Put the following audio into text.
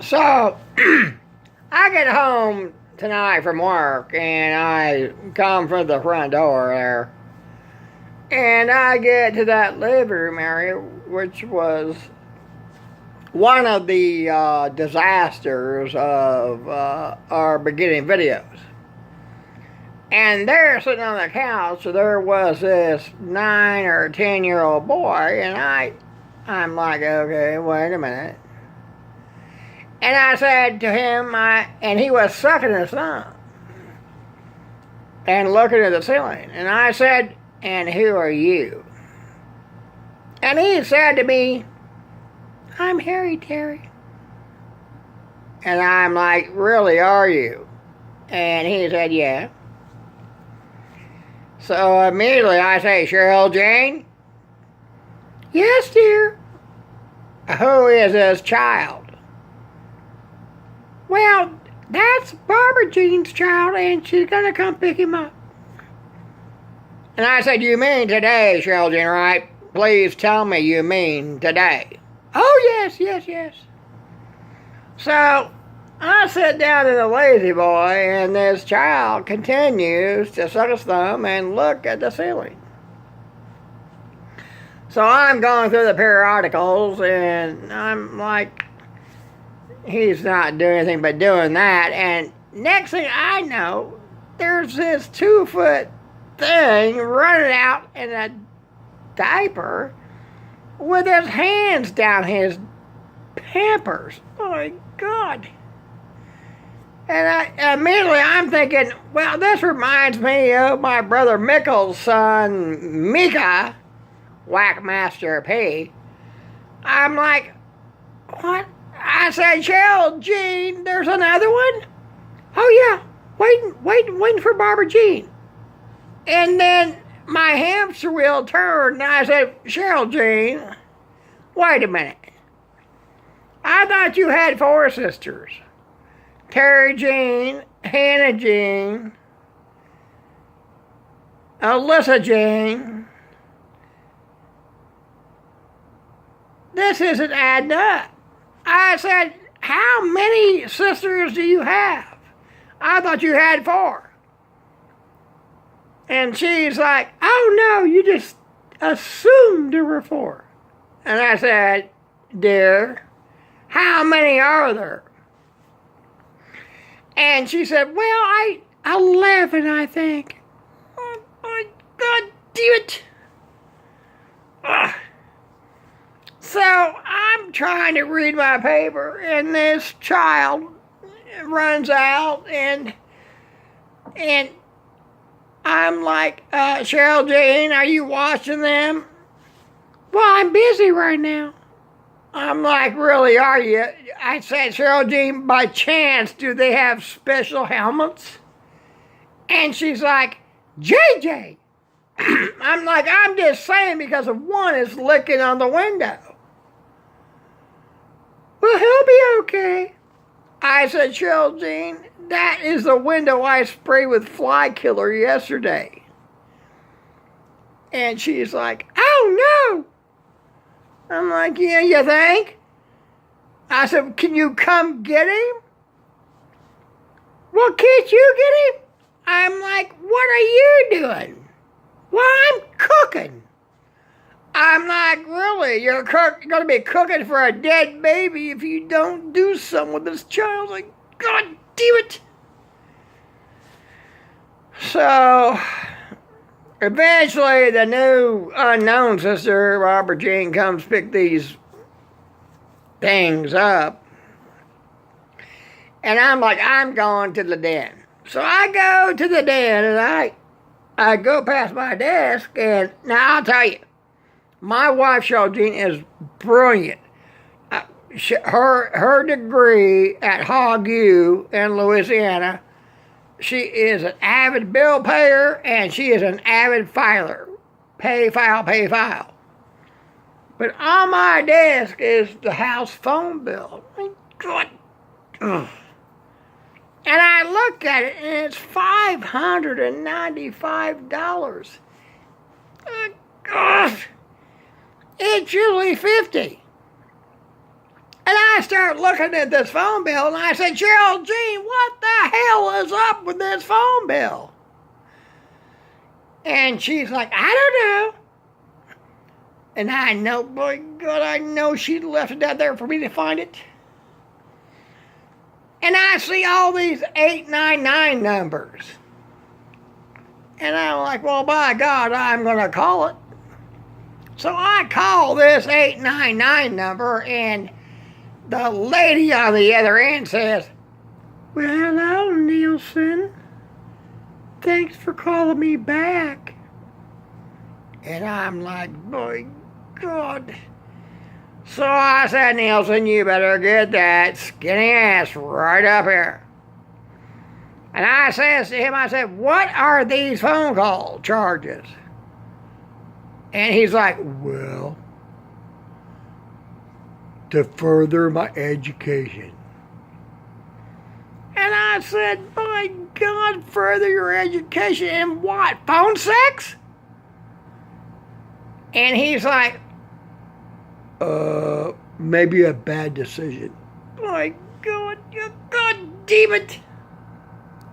So, I get home tonight from work and I come from the front door there. And I get to that living room area, which was one of the disasters of our beginning videos. And there, sitting on the couch, there was this 9 or 10-year-old boy, and I'm like, okay, wait a minute. And I said to him, and he was sucking his thumb and looking at the ceiling. And I said, and who are you? And he said to me, I'm Harry Terry. And I'm like, really, are you? And he said, yeah. So immediately I say, Cheryl Jane? Yes, dear. Who is this child? Well, that's Barbara Jean's child, and she's going to come pick him up. And I said, you mean today, Cheryl Jean, right? Please tell me you mean today. Oh, yes. So I sit down in the lazy boy, and this child continues to suck his thumb and look at the ceiling. So I'm going through the periodicals, and I'm like, he's not doing anything but doing that. And next thing I know, there's this 2-foot thing running out in a diaper with his hands down his Pampers. Oh my God. And immediately I'm thinking, well, this reminds me of my brother Mickle's son, Mika, Whackmaster P. I'm like, what? I said, Cheryl Jean, there's another one? Oh yeah, waiting for Barbara Jean. And then my hamster wheel turned, and I said, Cheryl Jean, wait a minute. I thought you had 4 sisters. Terry Jean, Hannah Jean, Alyssa Jean. This isn't adding up. I said, how many sisters do you have? I thought you had 4. And she's like, oh no, you just assumed there were 4. And I said, dear, how many are there? And she said, well, 11, I think. Oh my God, damn it. Ugh. So I'm trying to read my paper, and this child runs out, and I'm like, Cheryl Jane, are you watching them? Well, I'm busy right now. I'm like, really, are you? I said, Cheryl Jean, by chance, do they have special helmets? And she's like, JJ. I'm like, I'm just saying because of one is licking on the window. Well, he'll be okay. I said, Cheryl Jean, that is the window I sprayed with fly killer yesterday. And she's like, oh no. I'm like, yeah, you think? I said, can you come get him? Well, can't you get him? I'm like, what are you doing? Well, I'm cooking. I'm like, really? You're going to be cooking for a dead baby if you don't do something with this child? Like, God damn it. So eventually the new unknown sister, Barbara Jean, comes pick these things up. And I'm like, I'm going to the den. So I go to the den, and I go past my desk, and now I'll tell you, my wife, Cheryl Jean, is brilliant. Her degree at Hog U in Louisiana, she is an avid bill payer, and she is an avid filer. Pay, file. But on my desk is the house phone bill. God. Ugh. And I look at it, and it's $595. Gosh. It's usually $50. And I I start looking at this phone bill, and I said, Geraldine, what the hell is up with this phone bill? And she's like, I don't know. And I know, boy, God, I know she left it out there for me to find it. And I see all these 899 numbers. And I'm like, well, by God, I'm going to call it. So I call this 899 number, and the lady on the other end says, well, hello, Nielsen. Thanks for calling me back. And I'm like, boy, God. So I said, Nielsen, you better get that skinny ass right up here. And I says to him, I said, what are these phone call charges? And he's like, well, to further my education. And I said, by God, further your education in what? Phone sex? And he's like, maybe a bad decision. My God, God damn it.